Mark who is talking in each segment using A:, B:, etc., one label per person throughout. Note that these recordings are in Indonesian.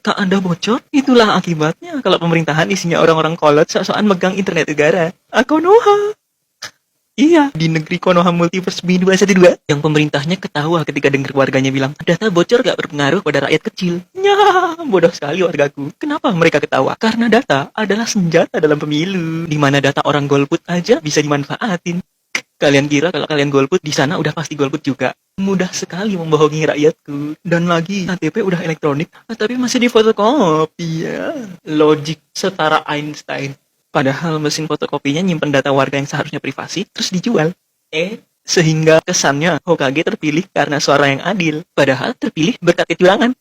A: Ketika Anda bocor, itulah akibatnya kalau pemerintahan isinya orang-orang kolot sok-sokan megang internet negara. Konoha. Iya, di negeri Konoha Multiverse Bumi 212 yang pemerintahnya ketawa ketika dengar warganya bilang, data bocor gak berpengaruh pada rakyat kecil. Nyah, bodoh sekali wargaku. Kenapa mereka ketawa? Karena data adalah senjata dalam pemilu, di mana data orang golput aja bisa dimanfaatin. Kalian kira kalau kalian golput di sana udah pasti golput juga? Mudah sekali membohongi rakyatku. Dan lagi, KTP udah elektronik, tapi masih difotokopi ya. Logik setara Einstein. Padahal mesin fotokopinya nyimpen data warga yang seharusnya privasi, terus dijual. Sehingga kesannya Hokage terpilih karena suara yang adil. Padahal terpilih berkat kecurangan.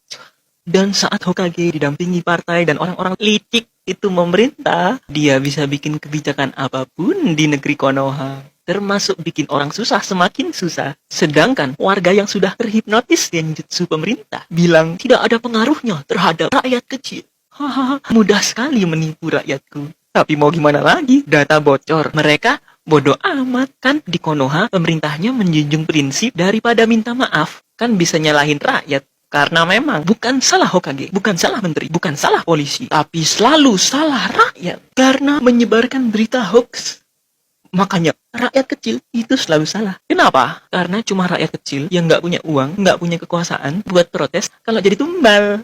A: Dan saat Hokage didampingi partai dan orang-orang licik itu memerintah, dia bisa bikin kebijakan apapun di negeri Konoha. Termasuk bikin orang susah semakin susah. Sedangkan warga yang sudah terhipnotis genjutsu pemerintah bilang tidak ada pengaruhnya terhadap rakyat kecil. Hahaha, mudah sekali menipu rakyatku. Tapi mau gimana lagi? Data bocor. Mereka bodoh amat. Kan di Konoha pemerintahnya menjunjung prinsip daripada minta maaf. Kan bisa nyalahin rakyat. Karena memang bukan salah Hokage, bukan salah menteri, bukan salah polisi. Tapi selalu salah rakyat. Karena menyebarkan berita hoax. Makanya rakyat kecil itu selalu salah. Kenapa? Karena cuma rakyat kecil yang nggak punya uang, nggak punya kekuasaan buat protes kalau jadi tumbal.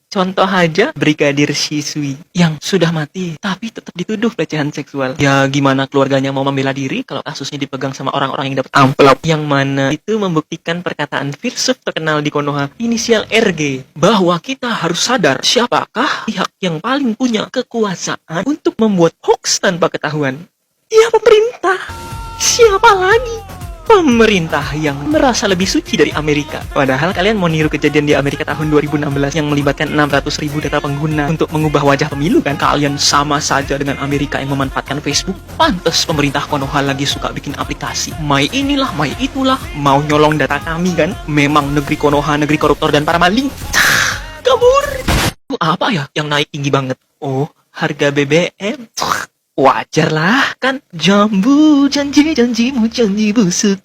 A: Contoh aja Brigadir Shisui yang sudah mati tapi tetap dituduh pelecehan seksual. Ya gimana keluarganya mau membela diri kalau kasusnya dipegang sama orang-orang yang dapat amplop. Yang mana itu membuktikan perkataan filsuf terkenal di Konoha, inisial RG, bahwa kita harus sadar siapakah pihak yang paling punya kekuasaan untuk membuat hoax tanpa ketahuan. Ya pemerintah. Siapa lagi? Pemerintah yang merasa lebih suci dari Amerika. Padahal kalian mau niru kejadian di Amerika tahun 2016 yang melibatkan 600.000 data pengguna untuk mengubah wajah pemilu kan? Kalian sama saja dengan Amerika yang memanfaatkan Facebook. Pantes pemerintah Konoha lagi suka bikin aplikasi. Mai inilah, mai itulah. Mau nyolong data kami kan? Memang negeri Konoha, negeri koruptor dan para maling. Kabur. Apa ya yang naik tinggi banget? Oh, harga BBM. Wajar lah, kan jambu janji-janjimu janji busuk.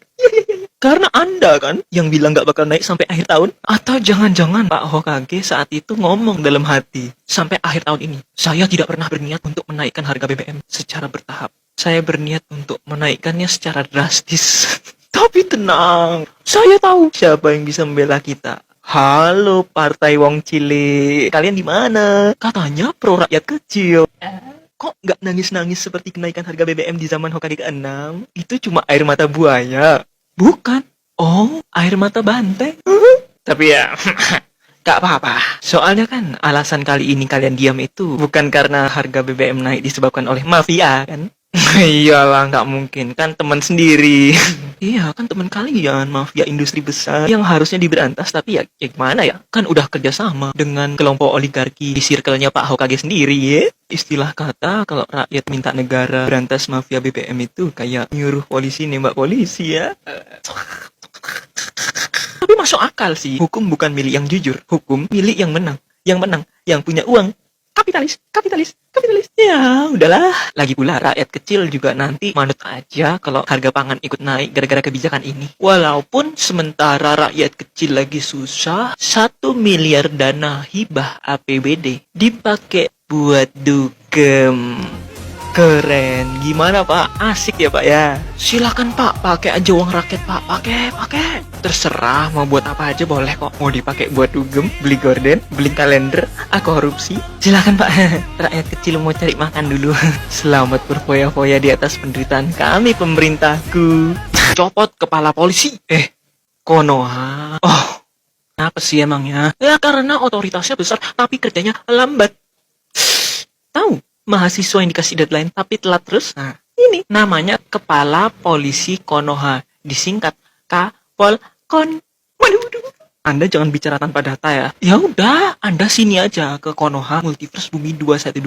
A: Karena Anda kan yang bilang gak bakal naik sampai akhir tahun. Atau jangan-jangan Pak Hokage saat itu ngomong dalam hati, sampai akhir tahun ini saya tidak pernah berniat untuk menaikkan harga BBM secara bertahap. Saya berniat untuk menaikkannya secara drastis. Tapi tenang, saya tahu siapa yang bisa membela kita. Halo Partai Wong Cilik, kalian di mana? Katanya pro rakyat kecil. Kok nggak nangis-nangis seperti kenaikan harga BBM di zaman Hokage ke-6? Itu cuma air mata buaya. Bukan. Oh, air mata banteng. Tapi ya, gak apa-apa. Soalnya kan alasan kali ini kalian diam itu bukan karena harga BBM naik disebabkan oleh mafia kan? Iyalah, nggak mungkin. Kan teman sendiri. Iya, kan teman kalian, mafia industri besar yang harusnya diberantas. Tapi ya gimana ya? Kan udah kerjasama dengan kelompok oligarki di circle-nya Pak Hokage sendiri ya. Istilah kata kalau rakyat minta negara berantas mafia BBM itu kayak nyuruh polisi nembak polisi ya. Tapi masuk akal sih. Hukum bukan milik yang jujur. Hukum milik yang menang. Yang menang, yang punya uang. Kapitalis, kapitalis, kapitalis. Ya, udahlah. Lagi pula rakyat kecil juga nanti manut aja kalau harga pangan ikut naik gara-gara kebijakan ini. Walaupun sementara rakyat kecil lagi susah, 1 miliar dana hibah APBD dipakai buat dugem. Keren. Gimana Pak? Asik ya Pak ya? Silakan Pak, pakai aja uang rakyat Pak. Pakai. Terserah mau buat apa aja boleh kok. Mau dipakai buat dugem, beli gorden, beli kalender, korupsi. Silakan Pak. Rakyat kecil mau cari makan dulu. Selamat berfoya-foya di atas penderitaan kami pemerintahku. Copot kepala polisi. Konoha. Oh, kenapa sih emangnya? Ya karena otoritasnya besar tapi kerjanya lambat. Tahu? Mahasiswa yang dikasih deadline tapi telat terus. Nah, ini namanya Kepala Polisi Konoha. Disingkat Kapolkon. Waduh. Anda jangan bicara tanpa data ya. Ya udah, Anda sini aja ke Konoha Multiverse Bumi 212.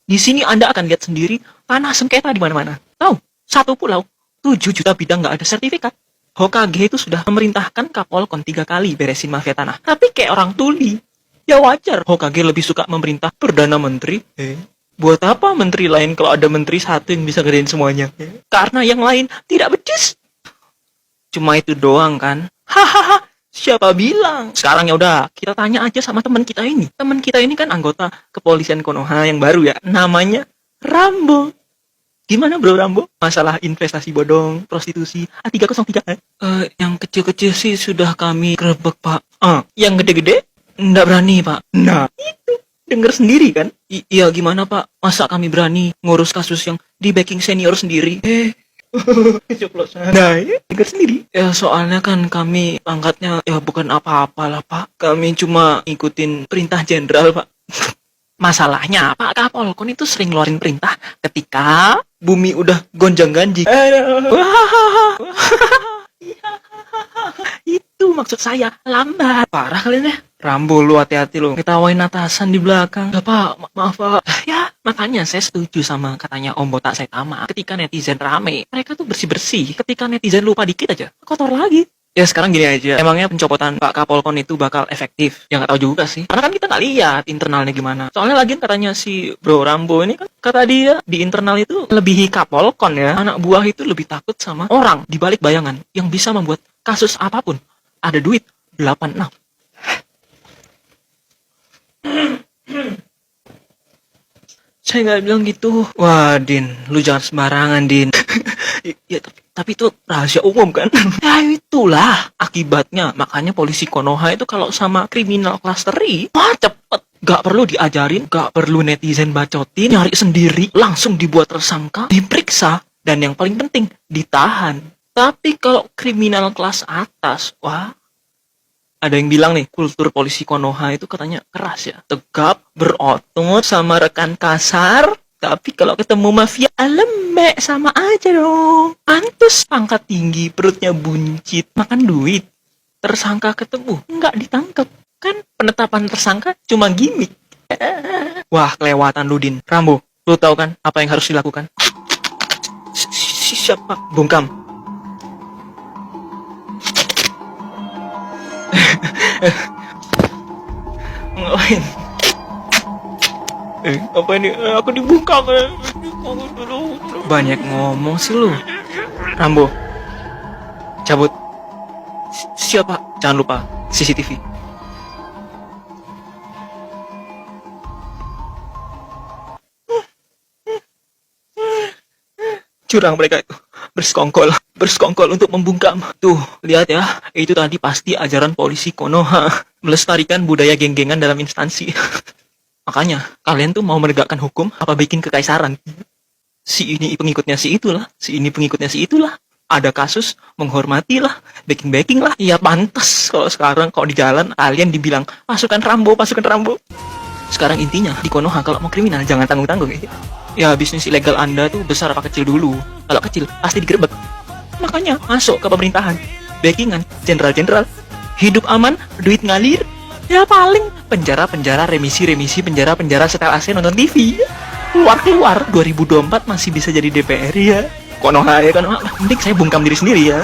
A: Di sini Anda akan lihat sendiri tanah sengketa di mana-mana. Tahu? Satu pulau, 7 juta bidang nggak ada sertifikat. Hokage itu sudah memerintahkan Kapolkon 3 kali beresin mafia tanah. Tapi kayak orang tuli. Ya wajar, Hokage lebih suka memerintah Perdana Menteri. Buat apa menteri lain kalau ada menteri satu yang bisa ngerjain semuanya? Karena yang lain tidak becus. Cuma itu doang kan? Hahaha, Siapa bilang? Sekarang ya udah, kita tanya aja sama teman kita ini. Teman kita ini kan anggota kepolisian Konoha yang baru ya. Namanya Rambo. Gimana bro Rambo? Masalah investasi bodong, prostitusi, A303. Yang kecil-kecil sih sudah kami grebek pak. Yang gede-gede? Nggak berani pak. Nah, itu. Dengar sendiri kan? Iya gimana pak? Masa kami berani ngurus kasus yang di backing senior sendiri? Keceplosan. Nah, ya, dengar sendiri. Ya soalnya kan kami pangkatnya ya bukan apa-apa lah pak. Kami cuma ngikutin perintah jenderal pak. Masalahnya Pak Kapolkon itu sering ngeluarin perintah ketika bumi udah gonjang-ganjing. Itu maksud saya, lambat. Parah kalian ya. Rambo lu hati-hati lu. Ketawain atasan di belakang. Ya Pak, maaf Pak. Ya, makanya saya setuju sama katanya Om Botak Saitama. Ketika netizen rame, mereka tuh bersih-bersih. Ketika netizen lupa dikit aja, kotor lagi. Ya sekarang gini aja, emangnya pencopotan Pak Kapolkon itu bakal efektif? Ya nggak tahu juga sih, karena kan kita nggak lihat internalnya gimana. Soalnya lagian katanya si Bro Rambo ini kan, kata dia di internal itu lebihi Kapolkon ya. Anak buah itu lebih takut sama orang di balik bayangan yang bisa membuat kasus apapun ada duit 86. Saya nggak bilang gitu. Wah Din, lu jangan sembarangan Din. Ya tapi itu rahasia umum kan. Ya itulah akibatnya. Makanya polisi Konoha itu kalau sama kriminal klasteri cepet. Gak perlu diajarin, gak perlu netizen bacotin, nyari sendiri, langsung dibuat tersangka, diperiksa, dan yang paling penting ditahan. Tapi kalau kriminal kelas atas, wah, ada yang bilang nih, kultur polisi Konoha itu katanya keras ya. Tegap, berotot, sama rekan kasar. Tapi kalau ketemu mafia, lembek, sama aja dong. Pantes pangkat tinggi, perutnya buncit, makan duit. Tersangka ketemu, nggak ditangkap. Kan penetapan tersangka cuma gimmick. Wah, kelewatan lu, Din. Rambo, lu tahu kan apa yang harus dilakukan? Siapa? Bungkam. Ngapain? Apa ini? Aku dibungkam. Banyak ngomong sih lu. Rambo, cabut. Siapa? Jangan lupa CCTV. Curang mereka itu. Bersekongkol untuk membungkam. Tuh, lihat ya. Itu tadi pasti ajaran polisi Konoha. Melestarikan budaya geng-gengan dalam instansi. Makanya, kalian tuh mau menegakkan hukum apa bikin kekaisaran? Si ini pengikutnya si itulah, si ini pengikutnya si itulah. Ada kasus, menghormati lah, backing lah. Ya pantas kalau sekarang kalau di jalan kalian dibilang pasukan Rambo, pasukan Rambo. Sekarang intinya di Konoha kalau mau kriminal jangan tanggung-tanggung ya. Ya bisnis ilegal Anda tuh besar apa kecil dulu. Kalau kecil pasti digerebek. Makanya masuk ke pemerintahan, backingan, jenderal-jenderal. Hidup aman, duit ngalir. Ya paling penjara-penjara, remisi-remisi, penjara-penjara setel AC nonton TV. Keluar-keluar 2024 masih bisa jadi DPR ya. Konoha ya, Konoha. Mending saya bungkam diri sendiri ya.